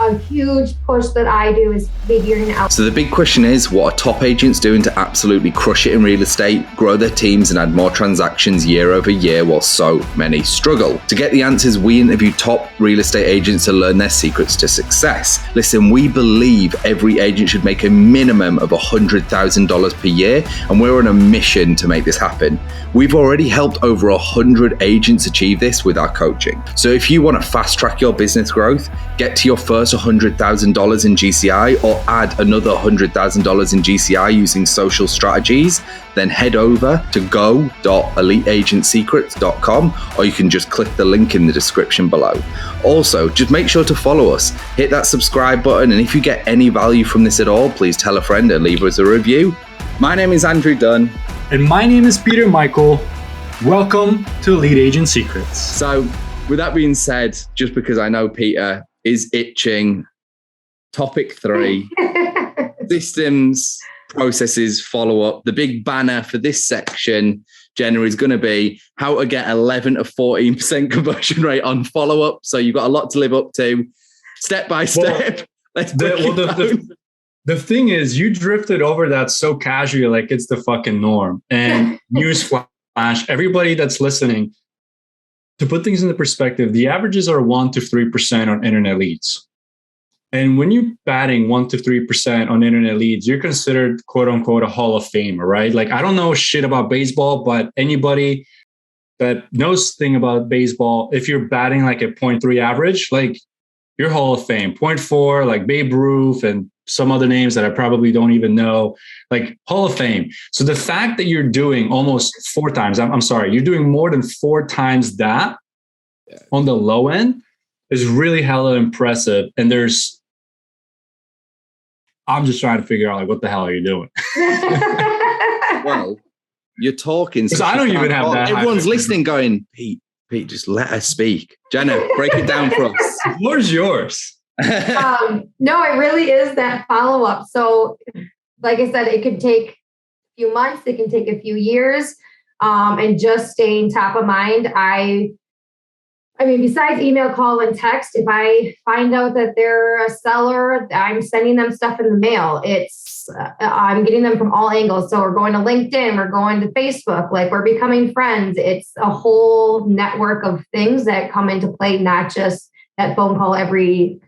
a huge push that I do is figuring out. So the big question is, what are top agents doing to absolutely crush it in real estate, grow their teams and add more transactions year over year while so many struggle? To get the answers, we interview top real estate agents to learn their secrets to success. Listen, we believe every agent should make a minimum of $100,000 per year, and we're on a mission to make this happen. We've already helped over 100 agents achieve this with our coaching. So if you want to fast track your business growth, get to your first $100,000 in GCI or add another $100,000 in GCI using social strategies, then head over to go.eliteagentsecrets.com, or you can just click the link in the description below. Also, just make sure to follow us, hit that subscribe button, and if you get any value from this at all, please tell a friend and leave us a review. My name is Andrew Dunn. And my name is Peter Michael. Welcome to Elite Agent Secrets. So with that being said, just because I know Peter is itching, topic 3, systems, processes, follow-up. The big banner for this section, Jenna, is going to be how to get 11 to 14% conversion rate on follow-up. So you've got a lot to live up to, step by step. The thing is, you drifted over that so casually, like it's the fucking norm. And newsflash, everybody that's listening, to put things into perspective, the averages are 1 to 3% on internet leads. And when you're batting 1 to 3% on internet leads, you're considered, quote unquote, a Hall of Famer, right? Like, I don't know shit about baseball, but anybody that knows thing about baseball, if you're batting like a 0.3 average, like you're Hall of Fame. 0.4, like Babe Ruth and some other names that I probably don't even know, like Hall of Fame. So the fact that you're doing almost 4 times, you're doing more than 4 times that on the low end is really hella impressive. And I'm just trying to figure out, like, what the hell are you doing? Well, you're talking. Because I don't even have that. Everyone's listening going, Pete, just let her speak. Jenna, break it down for us. The floor's yours. No, it really is that follow-up. So like I said, it could take a few months, it can take a few years, and just staying top of mind. I mean, besides email, call, and text, if I find out that they're a seller, I'm sending them stuff in the mail. I'm getting them from all angles. So we're going to LinkedIn, we're going to Facebook, like we're becoming friends. It's a whole network of things that come into play, not just that phone call every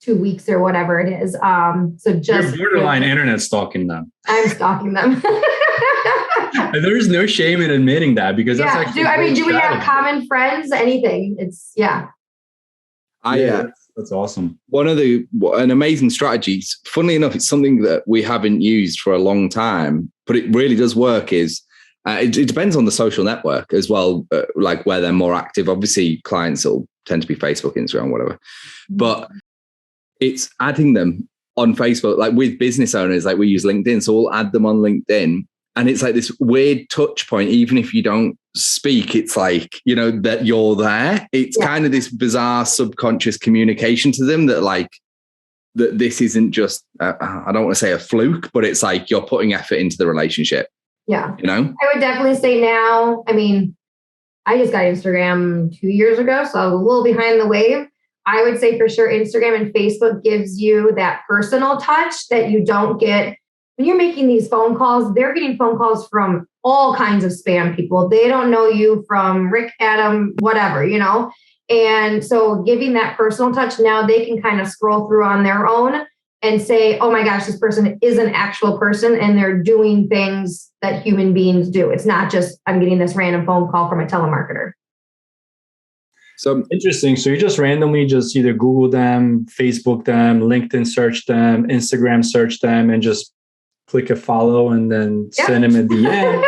2 weeks or whatever it is. So just you're borderline internet stalking them. I'm stalking them. There's no shame in admitting that, because that's actually. Do we have common friends? Anything? That's awesome. An amazing strategy. Funnily enough, it's something that we haven't used for a long time, but it really does work. Is it depends on the social network as well, like where they're more active. Obviously, clients will tend to be Facebook, Instagram, whatever, but it's adding them on Facebook, like with business owners, like we use LinkedIn. So we'll add them on LinkedIn. And it's like this weird touch point. Even if you don't speak, it's like, that you're there. It's kind of this bizarre subconscious communication to them that this isn't just, I don't want to say a fluke, but it's like you're putting effort into the relationship. Yeah. I would definitely say now, I mean, I just got Instagram 2 years ago, so I was a little behind the wave. I would say for sure Instagram and Facebook gives you that personal touch that you don't get when you're making these phone calls. They're getting phone calls from all kinds of spam people. They don't know you from Rick, Adam, whatever, And so giving that personal touch, now they can kind of scroll through on their own and say, oh my gosh, this person is an actual person and they're doing things that human beings do. It's not just, I'm getting this random phone call from a telemarketer. So interesting. So you just randomly just either Google them, Facebook them, LinkedIn search them, Instagram search them, and just click a follow and then send them a DM.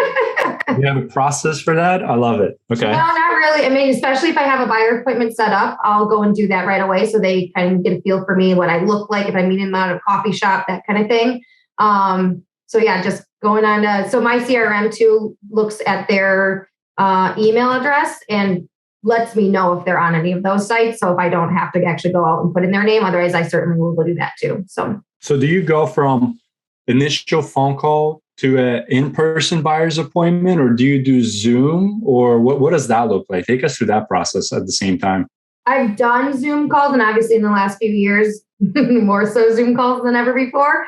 You have a process for that? I love it. Okay. No, not really. I mean, especially if I have a buyer appointment set up, I'll go and do that right away. So they kind of get a feel for me, what I look like, if I'm meeting them at a coffee shop, that kind of thing. Just going on to, so my CRM too looks at their email address and lets me know if they're on any of those sites. So if I don't have to actually go out and put in their name, otherwise I certainly will do that too. So do you go from initial phone call to an in-person buyer's appointment, or do you do Zoom, or what does that look like? Take us through that process at the same time. I've done Zoom calls, and obviously in the last few years, more so Zoom calls than ever before,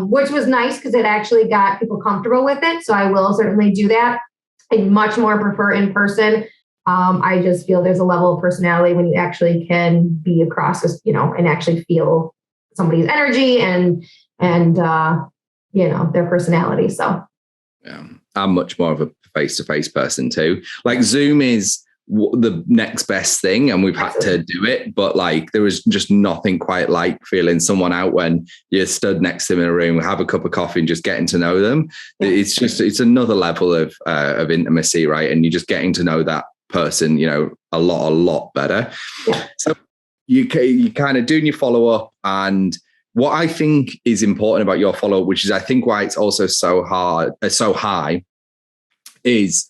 which was nice because it actually got people comfortable with it. So I will certainly do that. I much more prefer in person. I just feel there's a level of personality when you actually can be across this, and actually feel somebody's energy and their personality. So yeah, I'm much more of a face-to-face person too. Like Zoom is the next best thing, and we've had to do it, but like there is just nothing quite like feeling someone out when you're stood next to them in a room, have a cup of coffee and just getting to know them. Yeah. It's another level of intimacy, right? And you're just getting to know that person, a lot better. Yeah. So you kind of doing your follow-up, and what I think is important about your follow-up, which is I think why it's also so high, is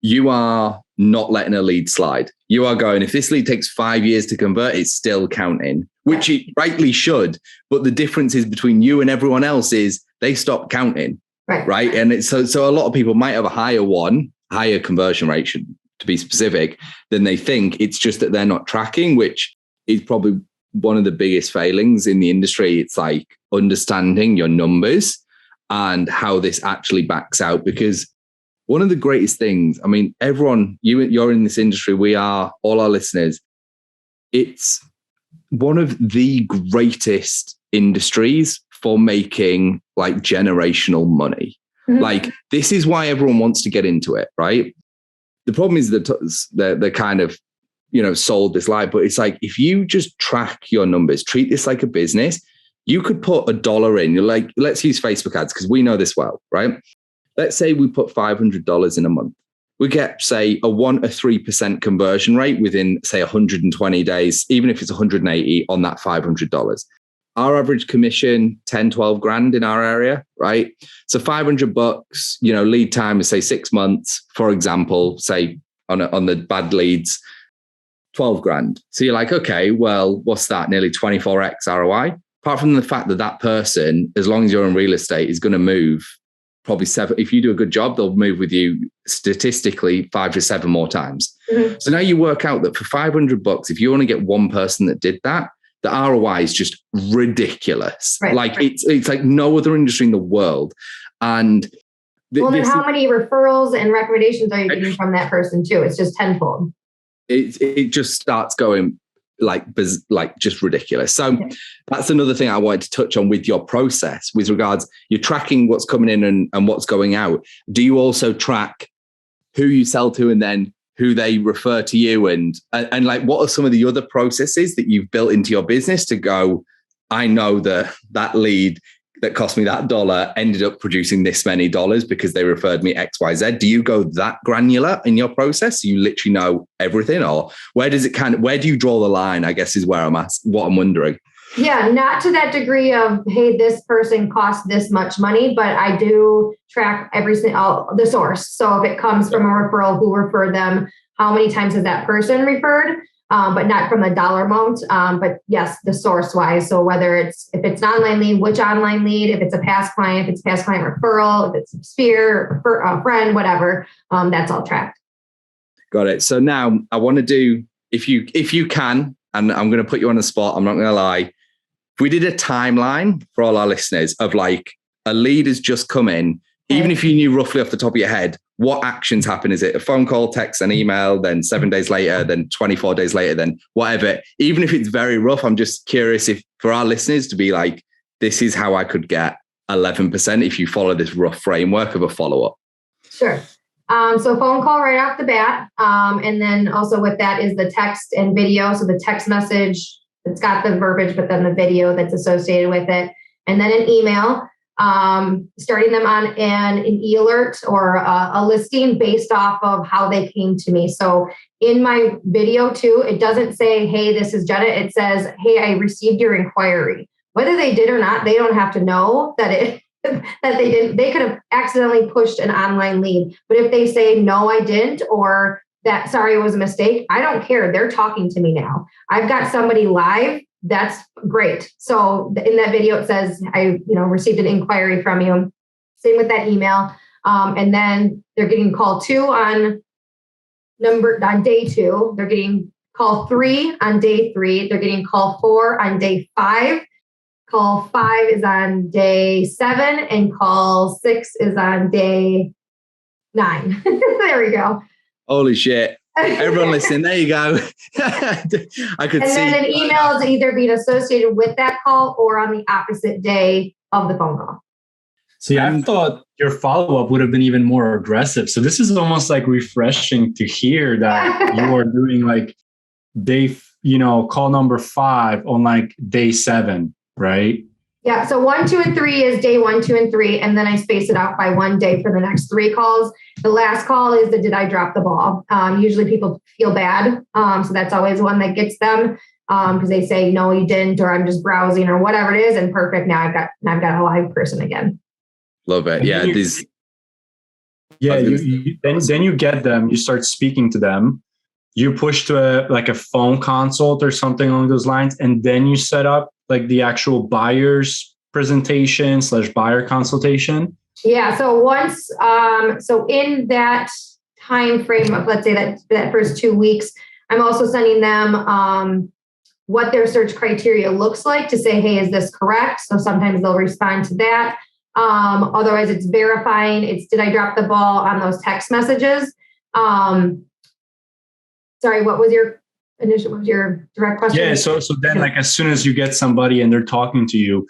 you are not letting a lead slide. You are going, if this lead takes 5 years to convert, it's still counting, which it rightly should. But the difference is between you and everyone else is they stop counting, right? And it's so a lot of people might have a higher conversion rate, to be specific, than they think. It's just that they're not tracking, which is probably one of the biggest failings in the industry. It's like understanding your numbers and how this actually backs out, because one of the greatest things, I mean, everyone, you're in this industry, we are, all our listeners, it's one of the greatest industries for making like generational money. Mm-hmm. Like this is why everyone wants to get into it, right? The problem is that they're kind of, sold this lie, but it's like, if you just track your numbers, treat this like a business, you could put $1 in. You're like, let's use Facebook ads because we know this well, right? Let's say we put $500 in a month. We get, say, a 3% conversion rate within, say, 120 days, even if it's 180 on that $500. Our average commission, 10, 12 grand in our area, right? So $500, lead time is say 6 months, for example, say on the bad leads, 12 grand. So you're like, okay, well, what's that? Nearly 24x ROI. Apart from the fact that person, as long as you're in real estate, is going to move probably 7. If you do a good job, they'll move with you statistically 5 to 7 more times. Mm-hmm. So now you work out that for $500, if you only get one person that did that, the ROI is just ridiculous. Right, like it's like no other industry in the world. And then how many referrals and recommendations are you getting from that person too? It's just tenfold. It just starts going like just ridiculous. So that's another thing I wanted to touch on with your process with regards, you're tracking what's coming in and what's going out. Do you also track who you sell to and then who they refer to you, and like what are some of the other processes that you've built into your business to go, I know that lead that cost me that $1 ended up producing this many dollars because they referred me XYZ. Do you go that granular in your process? You literally know everything, or where do you draw the line, I guess is where what I'm wondering. Yeah, not to that degree of, hey, this person cost this much money, but I do track the source. So if it comes from a referral, who referred them, how many times has that person referred, but not from a dollar amount. But yes, the source wise. So whether if it's an online lead, which online lead, if it's a past client, if it's past client referral, if it's a sphere, a friend, whatever, that's all tracked. Got it. So now I want to do, if you can, and I'm going to put you on the spot, I'm not going to lie. If we did a timeline for all our listeners of like a lead has just come in, even if you knew roughly off the top of your head, what actions happen? Is it a phone call, text, an email, then 7 days later, then 24 days later, then whatever? Even if it's very rough, I'm just curious if for our listeners to be like, this is how I could get 11% if you follow this rough framework of a follow-up. Sure. So phone call right off the bat. And then also with that is the text and video. So the text message, it's got the verbiage, but then the video that's associated with it. And then an email, starting them on an e-alert or a listing based off of how they came to me. So in my video too, it doesn't say, hey, this is Jenna. It says, hey, I received your inquiry. Whether they did or not, they don't have to know that they didn't. They could have accidentally pushed an online lead. But if they say, no, I didn't, or that, sorry, it was a mistake, I don't care. They're talking to me now. I've got somebody live. That's great. So in that video, it says, I received an inquiry from you. Same with that email. And then they're getting call 2 on day 2. They're getting call 3 on day 3. They're getting call 4 on day 5. Call 5 is on day 7, and call 6 is on day 9. There we go. Holy shit. Everyone listening, there you go. I could and see. And then an email is either being associated with that call or on the opposite day of the phone call. See, I thought your follow-up would have been even more aggressive. So this is almost like refreshing to hear that you are doing like day, call number 5 on like day 7, right? Yeah. So 1, 2, and 3 is day 1, 2, and 3. And then I space it out by 1 day for the next 3 calls. The last call is the did I drop the ball? Usually people feel bad. So that's always one that gets them because they say, no, you didn't, or I'm just browsing or whatever it is. And perfect. Now I've got a live person again. Love it. Yeah. Then you get them, you start speaking to them, you push to a phone consult or something along those lines. And then you set up like the actual buyer's presentation / buyer consultation. Yeah. So once, so in that time frame of, let's say that first 2 weeks, I'm also sending them what their search criteria looks like to say, hey, is this correct? So sometimes they'll respond to that. Otherwise it's verifying. It's, did I drop the ball on those text messages? Sorry, what was your direct question? Yeah. So then like, as soon as you get somebody and they're talking to you,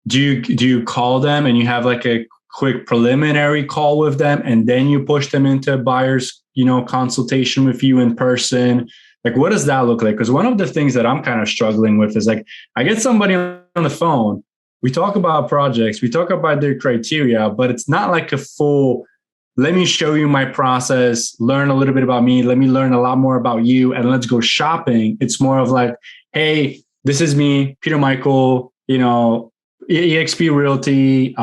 do you call them and you have like a quick preliminary call with them and then you push them into a buyer's, consultation with you in person? Like, what does that look like? Because one of the things that I'm kind of struggling with is like, I get somebody on the phone, we talk about projects, we talk about their criteria, but it's not like a full, let me show you my process, learn a little bit about me, let me learn a lot more about you, and let's go shopping. It's more of like, hey, this is me, Peter Michael, eXp Realty,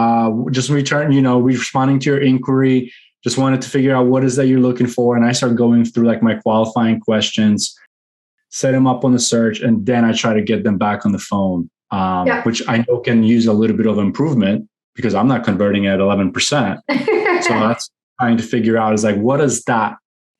just responding to your inquiry, just wanted to figure out what is that you're looking for. And I start going through like my qualifying questions, set them up on the search, and then I try to get them back on the phone, which I know can use a little bit of improvement because I'm not converting at 11%. So that's trying to figure out is like, what does that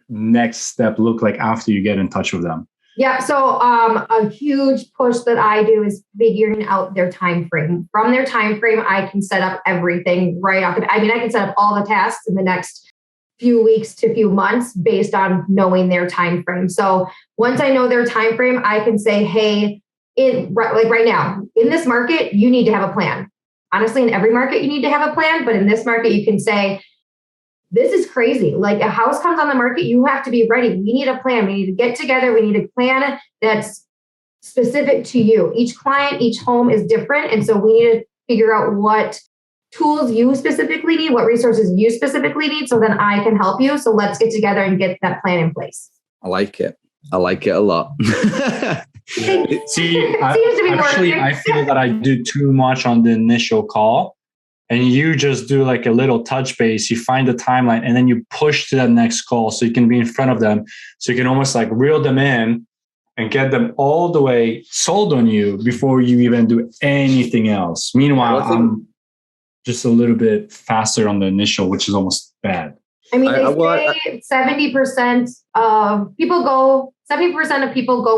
next step look like after you get in touch with them? Yeah. So a huge push that I do is figuring out their time frame. From their time frame, I can set up everything right off. I can set up all the tasks in the next few weeks to few months based on knowing their time frame. So once I know their time frame, I can say, hey, right now, in this market, you need to have a plan. Honestly, in every market, you need to have a plan. But in this market, you can say, this is crazy. Like a house comes on the market, you have to be ready. We need a plan. We need to get together. We need a plan that's specific to you. Each client, each home is different. And so we need to figure out what tools you specifically need, what resources you specifically need, so then I can help you. So let's get together and get that plan in place. I like it. I like it a lot. See, I feel that I do too much on the initial call. And you just do like a little touch base, you find the timeline, and then you push to that next call so you can be in front of them. So you can almost like reel them in and get them all the way sold on you before you even do anything else. Meanwhile, I'm just a little bit faster on the initial, which is almost bad. They say 70% of people go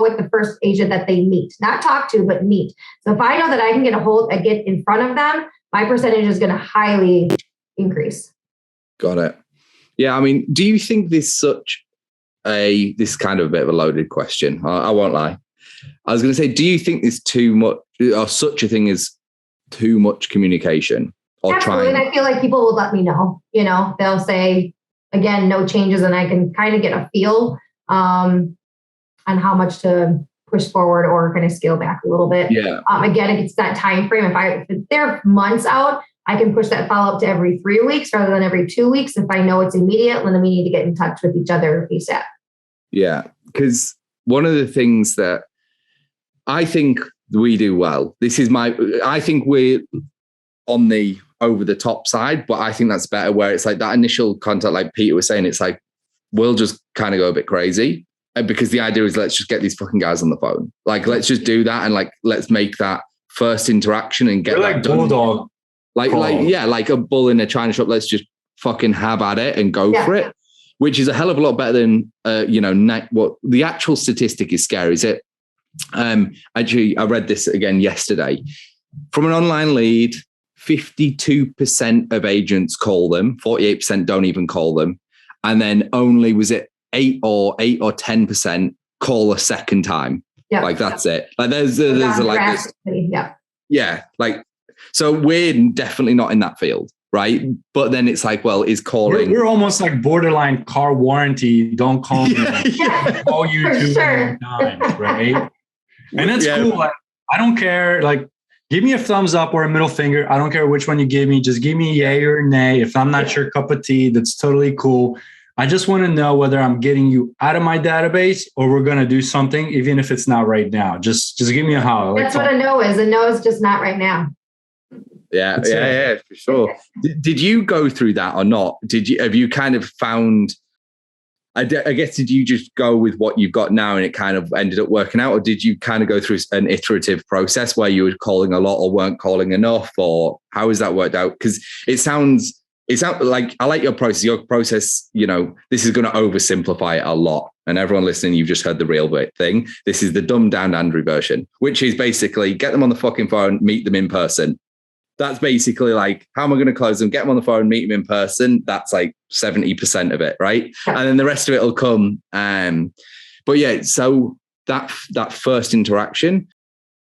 with the first agent that they meet, not talk to, but meet. So if I know that I can get in front of them, my percentage is going to highly increase. Got it. Yeah. Do you think this kind of a bit of a loaded question? I won't lie. I was going to say, do you think there's too much or such a thing as too much communication? Or absolutely. And I feel like people will let me know, they'll say, again, no changes. And I can kind of get a feel on how much to push forward or kind of scale back a little bit. Yeah. Again, if it's that time frame, if they're months out, I can push that follow up to every 3 weeks rather than every 2 weeks. If I know it's immediate, then we need to get in touch with each other ASAP. Yeah. Because one of the things that I think we do well, I think we're on the over the top side, but I think that's better where it's like that initial contact, like Peter was saying, it's like, we'll just kind of go a bit crazy. Because the idea is let's just get these fucking guys on the phone. Like, let's just do that. And like, let's make that first interaction and get that done. Bulldog. Like a bull in a china shop. Let's just fucking have at it and go for it. which is a hell of a lot better than, what the actual statistic is scary. Is it? Actually, I read this again yesterday. From an online lead, 52% of agents call them, 48% don't even call them. And then only, was it 8 or 10% call a second time? Yeah. Like that's it. Like there's like this. Yeah. Yeah. Like, so we're definitely not in that field. Right. But then it's like, well, is calling. We're almost like borderline car warranty. Don't call me. Call you two times, right? And that's cool. Like, I don't care. Like, give me a thumbs up or a middle finger. I don't care which one you give me. Just give me yay or nay. If I'm not your cup of tea, that's totally cool. I just want to know whether I'm getting you out of my database or we're going to do something, even if it's not right now. Just give me a holler. That's what a no is. A no is just not right now. Yeah, for sure. Did you go through that or not? Have you kind of found, I guess, did you just go with what you've got now and it kind of ended up working out? Or did you kind of go through an iterative process where you were calling a lot or weren't calling enough? Or how has that worked out? Because it sounds like, I like your process. Your process, this is going to oversimplify it a lot. And everyone listening, you've just heard the real thing. This is the dumbed down Andrew version, which is basically get them on the fucking phone, meet them in person. That's basically like, how am I going to close them? Get them on the phone, meet them in person. That's like 70% of it, right? Yeah. And then the rest of it will come. But yeah, so that first interaction,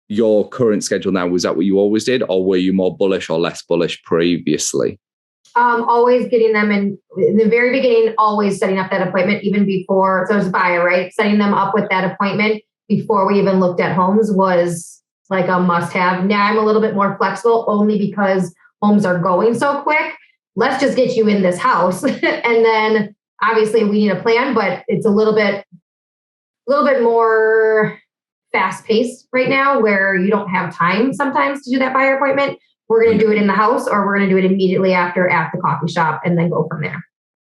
your current schedule now, was that what you always did? Or were you more bullish or less bullish previously? Always getting them in the very beginning, always setting up that appointment even before. So it's a buyer, right? Setting them up with that appointment before we even looked at homes was like a must have. Now I'm a little bit more flexible only because homes are going so quick. Let's just get you in this house. And then obviously we need a plan, but it's a little bit more fast paced right now where you don't have time sometimes to do that buyer appointment. We're going to do it in the house or we're going to do it immediately after at the coffee shop and then go from there.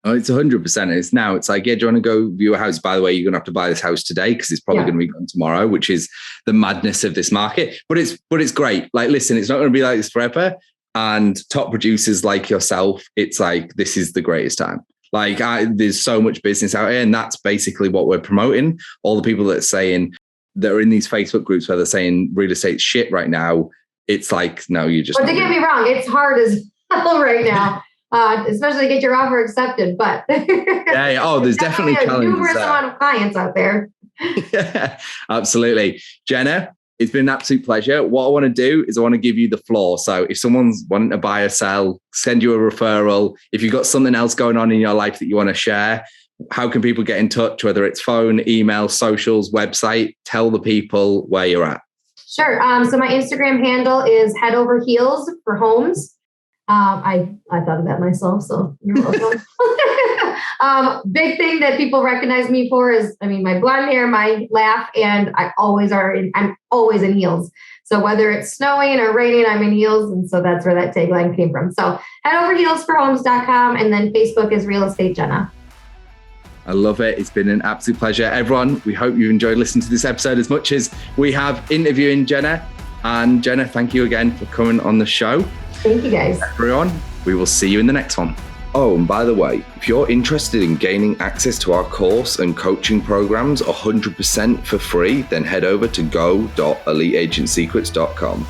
Oh, it's 100%. It's like, yeah, do you want to go view a house? By the way, you're going to have to buy this house today because it's probably going to be gone tomorrow, which is the madness of this market. But it's great. Like, listen, it's not going to be like this forever. And top producers like yourself, it's like, this is the greatest time. Like, there's so much business out here. And that's basically what we're promoting. All the people that are in these Facebook groups where they're saying real estate's shit right now. It's like, no, you just. But don't get me wrong, it's hard as hell right now. Especially to get your offer accepted, but yeah. Oh, there's definitely challenges. Numerous amount of clients out there. Yeah, absolutely. Jenna, it's been an absolute pleasure. What I want to do is I want to give you the floor. So if someone's wanting to buy or sell, send you a referral. If you've got something else going on in your life that you want to share, how can people get in touch? Whether it's phone, email, socials, website, tell the people where you're at. Sure. So my Instagram handle is Head Over Heels for Homes. I thought of that myself, so you're welcome. Big thing that people recognize me for is, my blonde hair, my laugh, and I'm always in heels. So whether it's snowing or raining, I'm in heels. And so that's where that tagline came from. So headoverheelsforhomes.com, and then Facebook is Real Estate Jenna. I love it. It's been an absolute pleasure. Everyone, we hope you enjoyed listening to this episode as much as we have interviewing Jenna. And Jenna, thank you again for coming on the show. Thank you, guys. Everyone, we will see you in the next one. Oh, and by the way, if you're interested in gaining access to our course and coaching programs 100% for free, then head over to go.eliteagentsecrets.com.